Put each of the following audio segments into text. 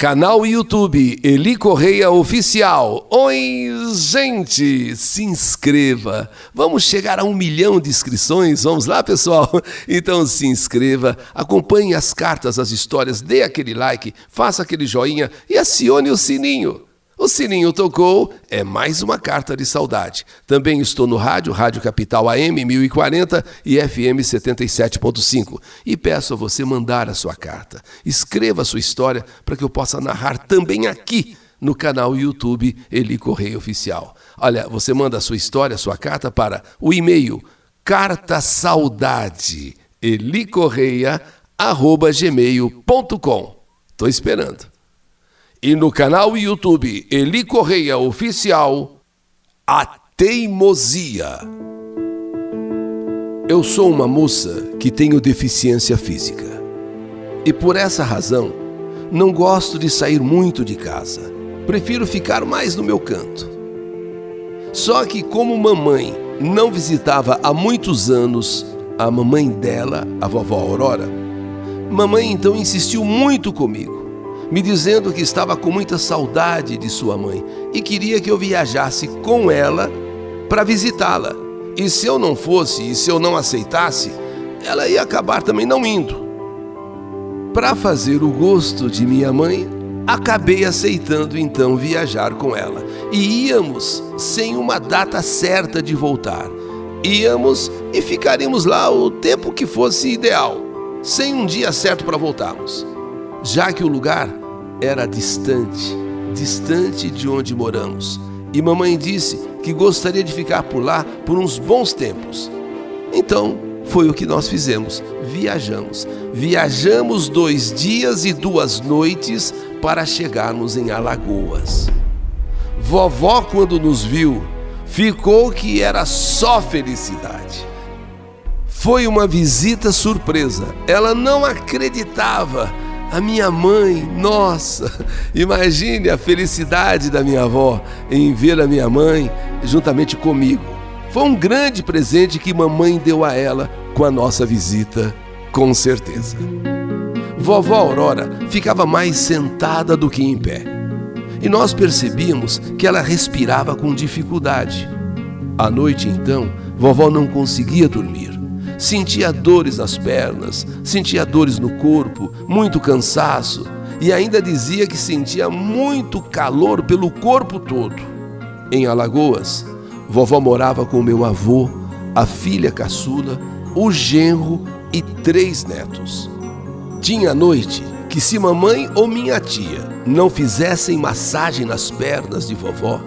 Canal YouTube Eli Correia Oficial. Oi, gente, se inscreva. Vamos chegar a 1 milhão de inscrições. Vamos lá, pessoal? Então se inscreva, acompanhe as cartas, as histórias, dê aquele like, faça aquele joinha e acione o sininho. O sininho tocou, é mais uma carta de saudade. Também estou no rádio, Rádio Capital AM 1040 e FM 77.5. E peço a você mandar a sua carta. Escreva a sua história para que eu possa narrar também aqui no canal YouTube Eli Correia Oficial. Olha, você manda a sua história, a sua carta para o e-mail cartasaudadeelicorreia@gmail.com. Estou esperando. E no canal YouTube Eli Correia Oficial, a teimosia. Eu sou uma moça que tenho deficiência física. E por essa razão, não gosto de sair muito de casa. Prefiro ficar mais no meu canto. Só que como mamãe não visitava há muitos anos a mamãe dela, a vovó Aurora, mamãe então insistiu muito comigo, me dizendo que estava com muita saudade de sua mãe e queria que eu viajasse com ela para visitá-la. E se eu não fosse, e se eu não aceitasse, ela ia acabar também não indo. Para fazer o gosto de minha mãe, acabei aceitando então viajar com ela. E íamos sem uma data certa de voltar. Íamos e ficaríamos lá o tempo que fosse ideal, sem um dia certo para voltarmos, já que o lugar era distante de onde moramos. E mamãe disse que gostaria de ficar por lá por uns bons tempos. Então, foi o que nós fizemos. Viajamos 2 dias e 2 noites para chegarmos em Alagoas. Vovó, quando nos viu, ficou que era só felicidade. Foi uma visita surpresa. Ela não acreditava. A minha mãe, nossa, imagine a felicidade da minha avó em ver a minha mãe juntamente comigo. Foi um grande presente que mamãe deu a ela com a nossa visita, com certeza. Vovó Aurora ficava mais sentada do que em pé. E nós percebíamos que ela respirava com dificuldade. À noite, então, vovó não conseguia dormir. Sentia dores nas pernas, sentia dores no corpo, muito cansaço e ainda dizia que sentia muito calor pelo corpo todo. Em Alagoas, vovó morava com meu avô, a filha caçula, o genro e 3 netos. Tinha noite que se mamãe ou minha tia não fizessem massagem nas pernas de vovó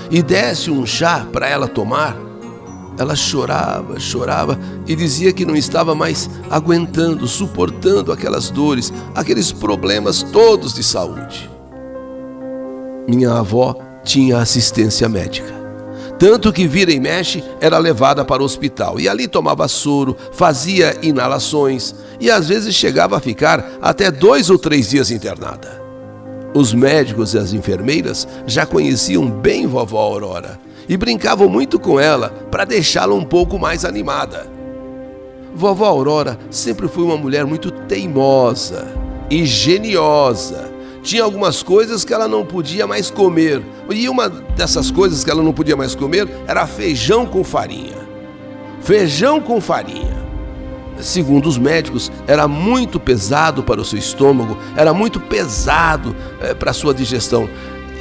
e desse um chá para ela tomar, ela chorava e dizia que não estava mais aguentando, suportando aquelas dores, aqueles problemas todos de saúde. Minha avó tinha assistência médica, tanto que vira e mexe era levada para o hospital e ali tomava soro, fazia inalações e às vezes chegava a ficar até 2 ou 3 dias internada. Os médicos e as enfermeiras já conheciam bem vovó Aurora e brincavam muito com ela para deixá-la um pouco mais animada. Vovó Aurora sempre foi uma mulher muito teimosa e geniosa. Tinha algumas coisas que ela não podia mais comer. E uma dessas coisas que ela não podia mais comer era feijão com farinha. Feijão com farinha. Segundo os médicos, era muito pesado para o seu estômago, era muito pesado para a sua digestão.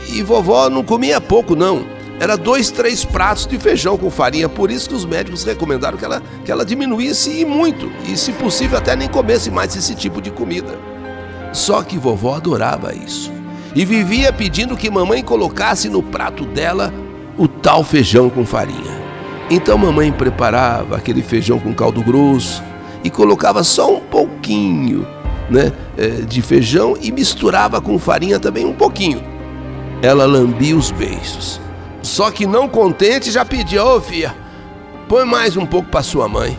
E vovó não comia pouco, não. Era 2, 3 pratos de feijão com farinha, por isso que os médicos recomendaram que ela diminuísse e muito, e se possível até nem comesse mais esse tipo de comida. Só que vovó adorava isso, e vivia pedindo que mamãe colocasse no prato dela o tal feijão com farinha. Então mamãe preparava aquele feijão com caldo grosso, e colocava só um pouquinho, de feijão e misturava com farinha também um pouquinho. Ela lambia os beiços. Só que não contente, já pedia: ô filha, põe mais um pouco para sua mãe.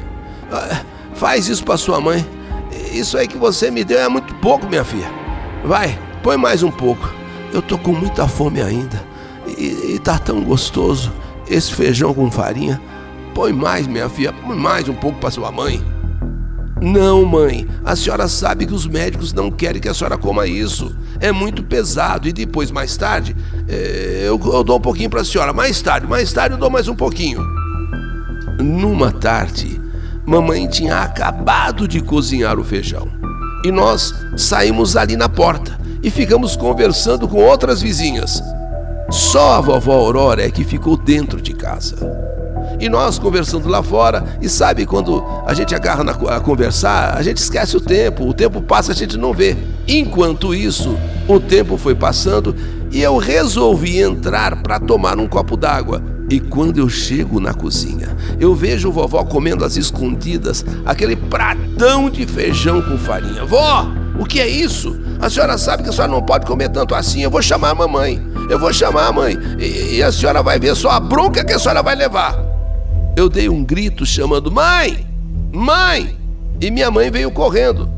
Faz isso para sua mãe. Isso aí que você me deu é muito pouco, minha filha. Vai, põe mais um pouco. Eu tô com muita fome ainda. E tá tão gostoso esse feijão com farinha. Põe mais, minha filha, põe mais um pouco para sua mãe. Não, mãe, a senhora sabe que os médicos não querem que a senhora coma isso. É muito pesado e depois, mais tarde, eu dou um pouquinho para a senhora. Mais tarde eu dou mais um pouquinho. Numa tarde, mamãe tinha acabado de cozinhar o feijão. E nós saímos ali na porta e ficamos conversando com outras vizinhas. Só a vovó Aurora é que ficou dentro de casa. E nós conversando lá fora, e sabe quando a gente agarra a conversar, a gente esquece o tempo passa, a gente não vê. Enquanto isso, o tempo foi passando e eu resolvi entrar para tomar um copo d'água. E quando eu chego na cozinha, eu vejo vovó comendo às escondidas aquele pratão de feijão com farinha. Vó, o que é isso? A senhora sabe que a senhora não pode comer tanto assim, eu vou chamar a mamãe. E a senhora vai ver só a bronca que a senhora vai levar. Eu dei um grito chamando, mãe, mãe! E minha mãe veio correndo,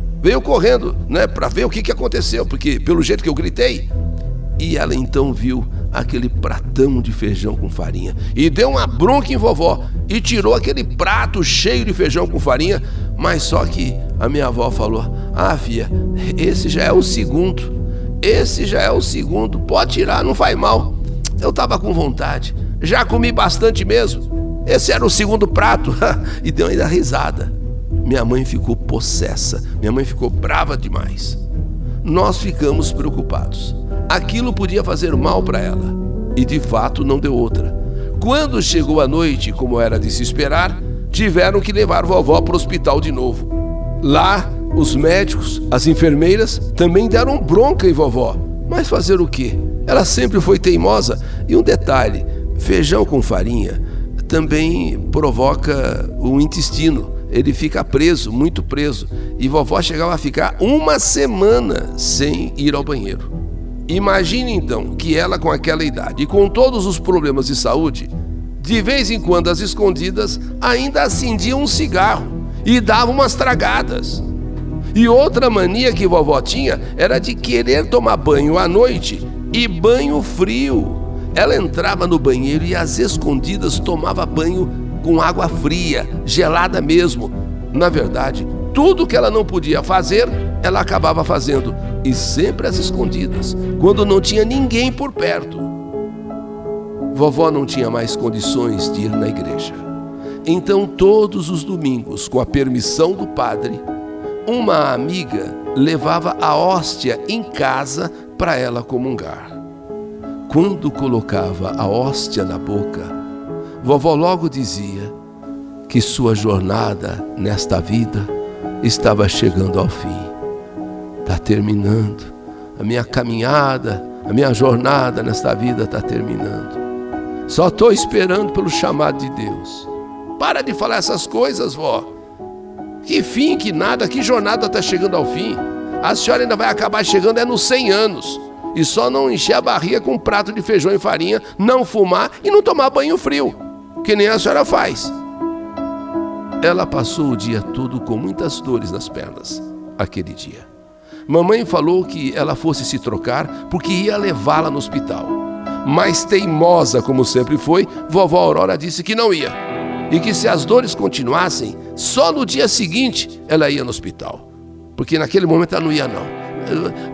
né, para ver o que aconteceu, porque pelo jeito que eu gritei. E ela então viu aquele pratão de feijão com farinha e deu uma bronca em vovó e tirou aquele prato cheio de feijão com farinha, mas só que a minha avó falou, filha, esse já é o segundo, pode tirar, não faz mal. Eu tava com vontade, já comi bastante mesmo. Esse era o segundo prato. E deu ainda risada. Minha mãe ficou possessa. Minha mãe ficou brava demais. Nós ficamos preocupados. Aquilo podia fazer mal para ela. E de fato não deu outra. Quando chegou a noite, como era de se esperar, tiveram que levar vovó para o hospital de novo. Lá, os médicos, as enfermeiras também deram bronca em vovó. Mas fazer o quê? Ela sempre foi teimosa. E um detalhe, feijão com farinha também provoca o intestino. Ele fica preso, muito preso. E vovó chegava a ficar uma semana sem ir ao banheiro. Imagine então que ela, com aquela idade e com todos os problemas de saúde, de vez em quando às escondidas ainda acendia um cigarro e dava umas tragadas. E outra mania que vovó tinha era de querer tomar banho à noite, e banho frio. Ela entrava no banheiro e às escondidas tomava banho com água fria, gelada mesmo. Na verdade, tudo que ela não podia fazer, ela acabava fazendo. E sempre às escondidas, quando não tinha ninguém por perto. Vovó não tinha mais condições de ir na igreja. Então, todos os domingos, com a permissão do padre, uma amiga levava a hóstia em casa para ela comungar. Quando colocava a hóstia na boca, vovó logo dizia que sua jornada nesta vida estava chegando ao fim. Está terminando. A minha caminhada, a minha jornada nesta vida está terminando. Só estou esperando pelo chamado de Deus. Para de falar essas coisas, vó. Que fim, que nada, que jornada está chegando ao fim. A senhora ainda vai acabar chegando nos 100 anos. E só não encher a barriga com um prato de feijão e farinha, não fumar e não tomar banho frio, que nem a senhora faz. Ela passou o dia todo com muitas dores nas pernas, aquele dia. Mamãe falou que ela fosse se trocar porque ia levá-la no hospital. Mas teimosa como sempre foi, vovó Aurora disse que não ia. E que se as dores continuassem, só no dia seguinte ela ia no hospital. Porque naquele momento ela não ia não.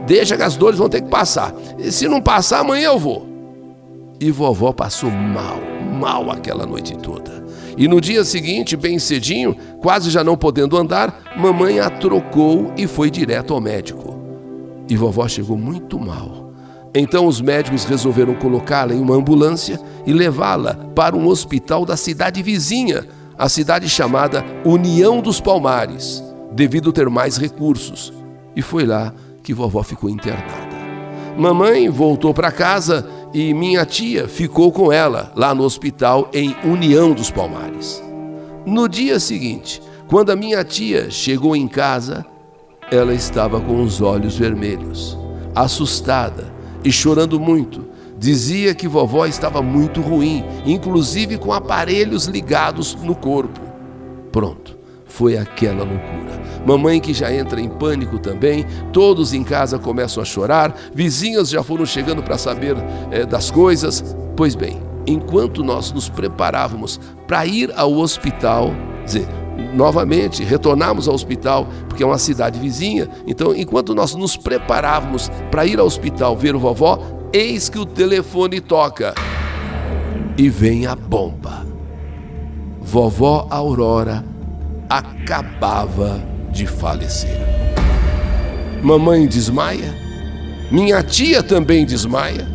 Deixa que as dores vão ter que passar. E se não passar, amanhã eu vou. E vovó passou mal aquela noite toda. E no dia seguinte, bem cedinho, quase já não podendo andar, mamãe a trocou e foi direto ao médico. E vovó chegou muito mal. Então os médicos resolveram colocá-la em uma ambulância e levá-la para um hospital da cidade vizinha, a cidade chamada União dos Palmares, devido ter mais recursos. E foi lá que vovó ficou internada. Mamãe voltou para casa e minha tia ficou com ela lá no hospital em União dos Palmares. No dia seguinte, quando a minha tia chegou em casa, ela estava com os olhos vermelhos, assustada e chorando muito. Dizia que vovó estava muito ruim, inclusive com aparelhos ligados no corpo. Pronto, foi aquela loucura. Mamãe que já entra em pânico também, todos em casa começam a chorar, vizinhas já foram chegando para saber das coisas. Pois bem, enquanto nós nos preparávamos para ir ao hospital, novamente, retornamos ao hospital, porque é uma cidade vizinha. Então, enquanto nós nos preparávamos para ir ao hospital ver o vovó, eis que o telefone toca e vem a bomba. Vovó Aurora acabava de falecer. Mamãe desmaia, minha tia também desmaia,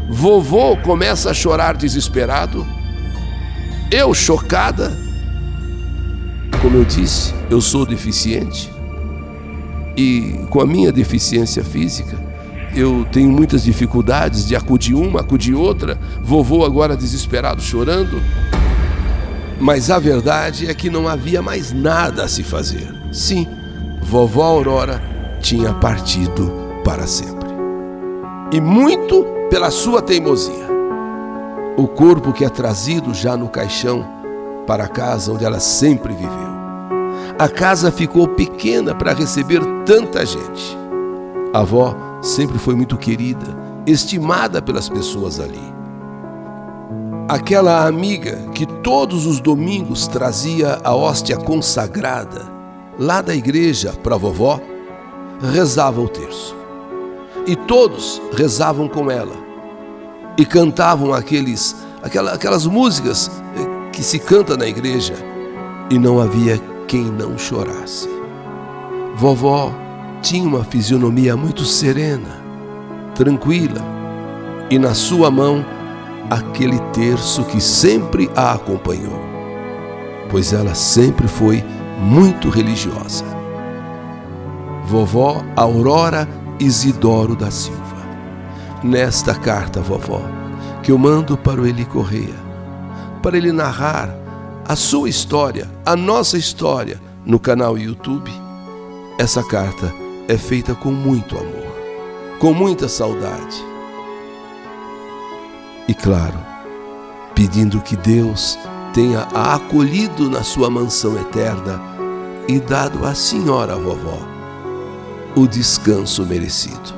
vovô começa a chorar desesperado, eu chocada. Como eu disse, eu sou deficiente e com a minha deficiência física eu tenho muitas dificuldades de acudir uma, acudir outra, vovô agora desesperado chorando. Mas a verdade é que não havia mais nada a se fazer. Sim, vovó Aurora tinha partido para sempre. E muito pela sua teimosia. O corpo que é trazido já no caixão para a casa onde ela sempre viveu. A casa ficou pequena para receber tanta gente. A avó sempre foi muito querida, estimada pelas pessoas ali. Aquela amiga que todos os domingos trazia a hóstia consagrada lá da igreja para a vovó, rezava o terço. E todos rezavam com ela. E cantavam aquelas músicas que se canta na igreja. E não havia quem não chorasse. Vovó tinha uma fisionomia muito serena, tranquila. E na sua mão, aquele terço que sempre a acompanhou. Pois ela sempre foi muito religiosa. Vovó Aurora Isidoro da Silva. Nesta carta, vovó, que eu mando para o Eli Correia, para ele narrar a sua história, a nossa história, no canal YouTube, essa carta é feita com muito amor, com muita saudade. E claro, pedindo que Deus tenha a acolhido na sua mansão eterna e dado à senhora vovó o descanso merecido.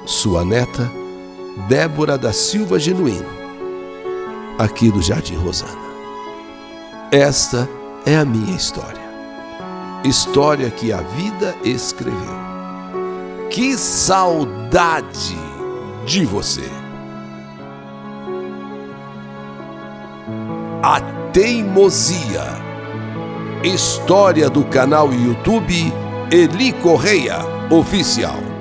Sua neta, Débora da Silva Genuíno, aqui do Jardim Rosana. Esta é a minha história. História que a vida escreveu. Que saudade de você! A Teimosia. História do canal YouTube Eli Correia Oficial.